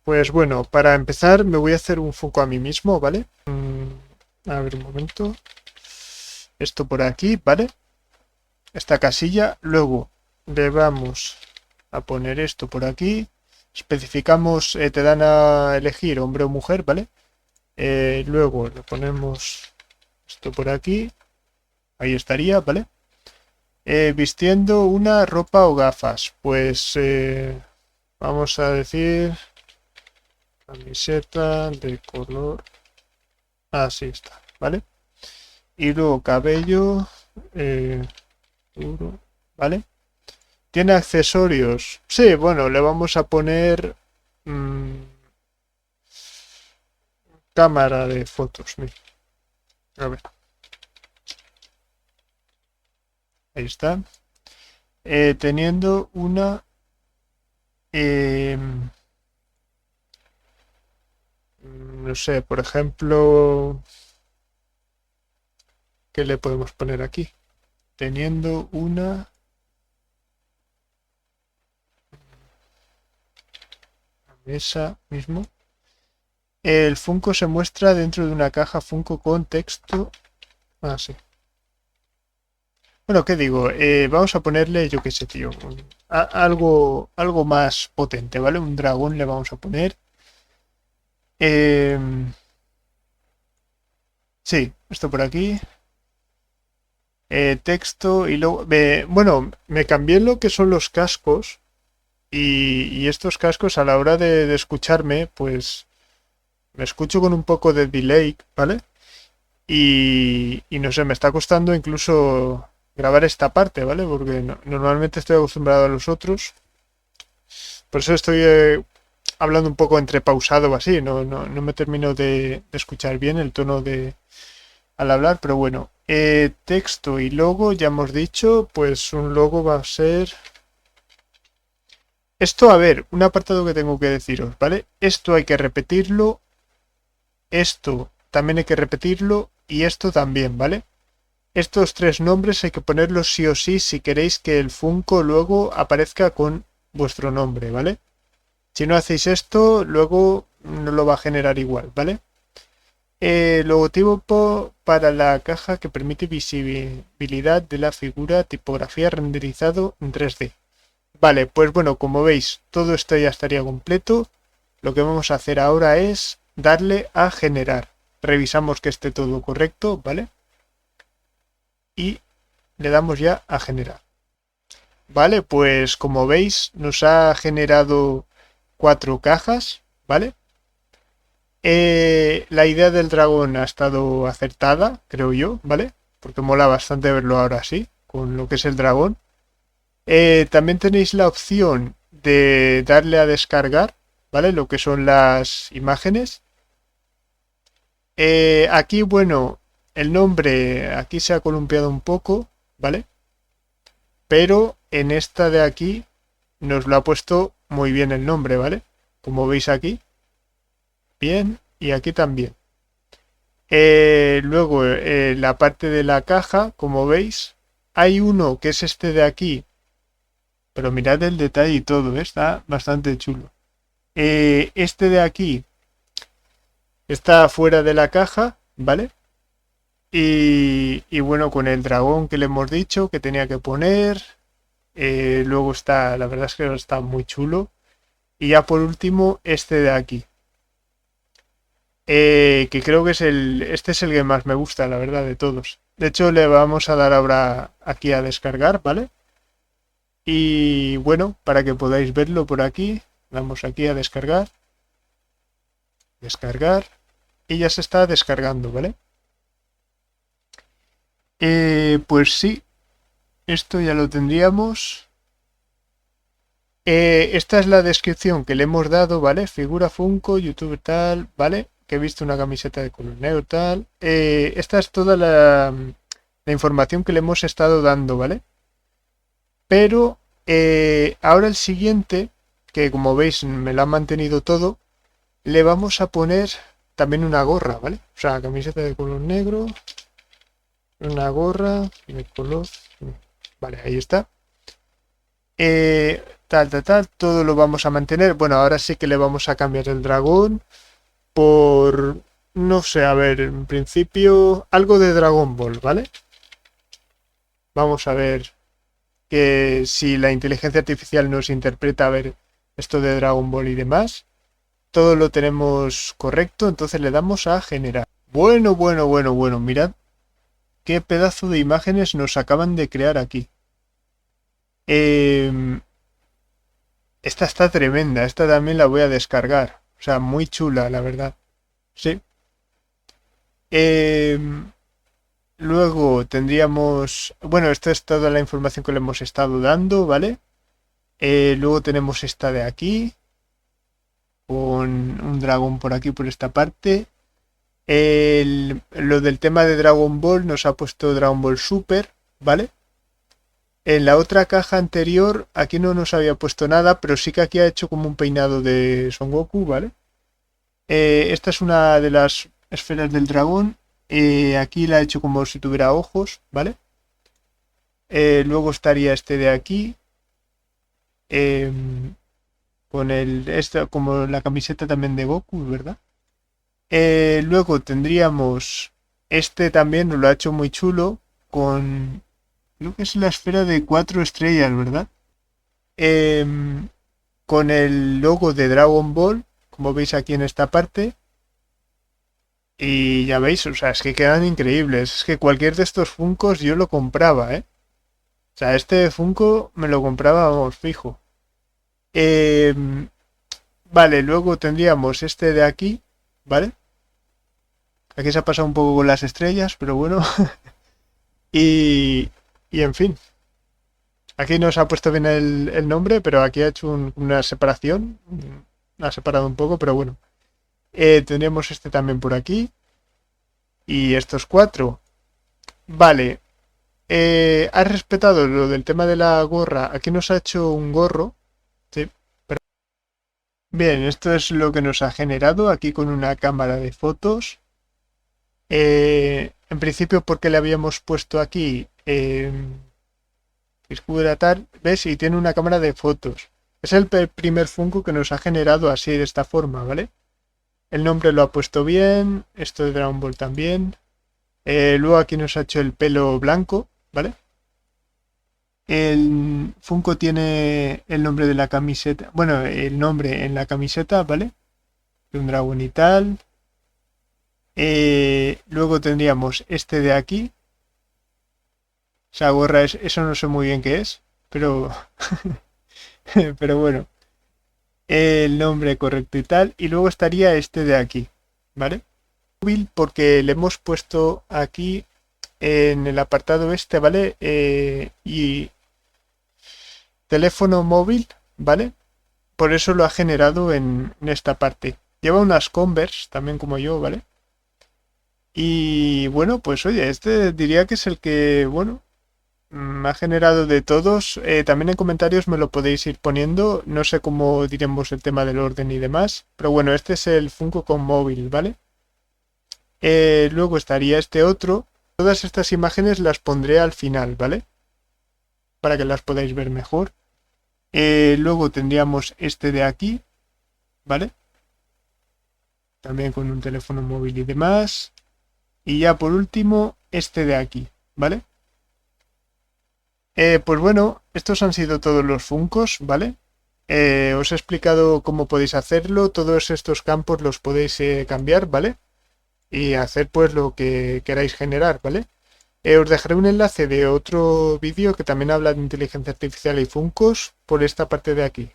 Pues bueno, para empezar me voy a hacer un Funko a mí mismo, ¿vale? A ver un momento. Esto por aquí, ¿vale? Esta casilla. Luego le vamos a poner esto por aquí. Especificamos, te dan a elegir hombre o mujer, ¿vale? Luego le ponemos esto por aquí. Ahí estaría, ¿vale? Vistiendo una ropa o gafas. Pues vamos a decir camiseta de color. Así está, ¿vale? Y luego cabello duro, ¿vale? ¿Tiene accesorios? Sí, bueno, le vamos a poner mm, cámara de fotos. Mira. A ver, ahí está. Teniendo una... no sé, por ejemplo, ¿qué le podemos poner aquí? Teniendo una mesa mismo. El Funko se muestra dentro de una caja Funko con texto. Ah, sí. Bueno, ¿qué digo? Vamos a ponerle, yo qué sé, tío. Algo más potente, ¿vale? Un dragón le vamos a poner. Em, sí, esto por aquí. Texto y luego... bueno, me cambié lo que son los cascos. Y estos cascos a la hora de escucharme, pues me escucho con un poco de delay, ¿vale? Y no sé, me está costando incluso grabar esta parte, ¿vale? Porque normalmente estoy acostumbrado a los otros. Por eso estoy hablando un poco entre pausado o así. No me termino de escuchar bien el tono de al hablar, pero bueno. Texto y logo, ya hemos dicho, pues un logo va a ser... Esto, a ver, un apartado que tengo que deciros, ¿vale? Esto hay que repetirlo, esto también hay que repetirlo y esto también, ¿vale? Estos tres nombres hay que ponerlos sí o sí si queréis que el Funko luego aparezca con vuestro nombre, ¿vale? Si no hacéis esto, luego no lo va a generar igual, ¿vale? Logotipo para la caja que permite visibilidad de la figura, tipografía renderizado en 3D. Vale, pues bueno, como veis, todo esto ya estaría completo. Lo que vamos a hacer ahora es darle a generar. Revisamos que esté todo correcto, ¿vale? Y le damos ya a generar. Vale, pues como veis, nos ha generado 4 cajas, ¿vale? La idea del dragón ha estado acertada, creo yo, ¿vale? Porque mola bastante verlo ahora así, con lo que es el dragón. También tenéis la opción de darle a descargar, ¿vale? Lo que son las imágenes. Aquí, bueno, el nombre aquí se ha columpiado un poco, ¿vale? Pero en esta de aquí nos lo ha puesto muy bien el nombre, ¿vale? Como veis aquí. Bien, y aquí también. Luego, la parte de la caja, como veis, hay uno que es este de aquí, pero mirad el detalle y todo, está bastante chulo. Este de aquí está fuera de la caja, ¿vale? Y bueno, con el dragón que le hemos dicho que tenía que poner. Luego está, la verdad es que está muy chulo. Y ya por último, este de aquí. Que creo que es este es el que más me gusta, la verdad, de todos. De hecho, le vamos a dar ahora aquí a descargar, ¿vale? Y bueno, para que podáis verlo por aquí, damos aquí a descargar, descargar, y ya se está descargando, ¿vale? Pues sí, esto ya lo tendríamos. Esta es la descripción que le hemos dado, ¿vale? Figura Funko, youtuber tal, ¿vale? Que he visto una camiseta de color negro tal. Esta es toda la información que le hemos estado dando, ¿vale? Pero ahora el siguiente, que como veis me lo ha mantenido todo, le vamos a poner también una gorra, ¿vale? O sea, camiseta de color negro, una gorra de color... Vale, ahí está. Todo lo vamos a mantener. Bueno, ahora sí que le vamos a cambiar el dragón por, no sé, a ver, en principio algo de Dragon Ball, ¿vale? Vamos a ver que si la inteligencia artificial nos interpreta, a ver, esto de Dragon Ball y demás. Todo lo tenemos correcto, entonces le damos a generar. Bueno, mirad qué pedazo de imágenes nos acaban de crear aquí. Esta está tremenda, esta también la voy a descargar. O sea, muy chula, la verdad. Sí. Luego tendríamos... Bueno, esta es toda la información que le hemos estado dando, ¿vale? Luego tenemos esta de aquí. Con un dragón por aquí, por esta parte. Lo del tema de Dragon Ball nos ha puesto Dragon Ball Super, ¿vale? En la otra caja anterior, aquí no nos había puesto nada, pero sí que aquí ha hecho como un peinado de Son Goku, ¿vale? Esta es una de las esferas del dragón. Aquí la ha hecho como si tuviera ojos, ¿vale? Luego estaría este de aquí. Con como la camiseta también de Goku, ¿verdad? Luego tendríamos este también, lo ha hecho muy chulo, con... Creo que es la esfera de 4 estrellas, ¿verdad? Con el logo de Dragon Ball, como veis aquí en esta parte. Y ya veis, o sea, es que quedan increíbles. Es que cualquier de estos Funkos yo lo compraba, ¿eh? O sea, este Funko me lo compraba, vamos, fijo. Vale, luego tendríamos este de aquí, ¿vale? Aquí se ha pasado un poco con las estrellas, pero bueno. y, y en fin. Aquí no se ha puesto bien el nombre, pero aquí ha hecho una separación. Ha separado un poco, pero bueno. Tendríamos este también por aquí. Y estos cuatro. Vale. Has respetado lo del tema de la gorra. Aquí nos ha hecho un gorro. Sí. Bien, esto es lo que nos ha generado aquí con una cámara de fotos. En principio porque le habíamos puesto aquí escudo tal, ¿ves? Y tiene una cámara de fotos. Es el primer Funko que nos ha generado así de esta forma, ¿vale? El nombre lo ha puesto bien, esto de Dragon Ball también. Luego aquí nos ha hecho el pelo blanco, ¿vale? El Funko tiene el nombre de la camiseta, bueno, el nombre en la camiseta, ¿vale? De un dragón y tal. Luego tendríamos este de aquí. Esa gorra, eso no sé muy bien qué es, pero, pero bueno, el nombre correcto y tal. Y luego estaría este de aquí, ¿vale? Móvil porque le hemos puesto aquí en el apartado este, ¿vale? Y teléfono móvil, ¿vale? Por eso lo ha generado en esta parte. Lleva unas Converse, también como yo, ¿vale? Y bueno, pues oye, este diría que es el que, bueno, me ha generado de todos. También en comentarios me lo podéis ir poniendo. No sé cómo diremos el tema del orden y demás. Pero bueno, este es el Funko con móvil, ¿vale? Luego estaría este otro. Todas estas imágenes las pondré al final, ¿vale? Para que las podáis ver mejor. Luego tendríamos este de aquí, ¿vale? También con un teléfono móvil y demás. Y ya por último, este de aquí, ¿vale? Pues bueno, estos han sido todos los Funkos, ¿vale? Os he explicado cómo podéis hacerlo. Todos estos campos los podéis cambiar, ¿vale? Y hacer pues lo que queráis generar, ¿vale? Os dejaré un enlace de otro vídeo que también habla de inteligencia artificial y Funkos por esta parte de aquí.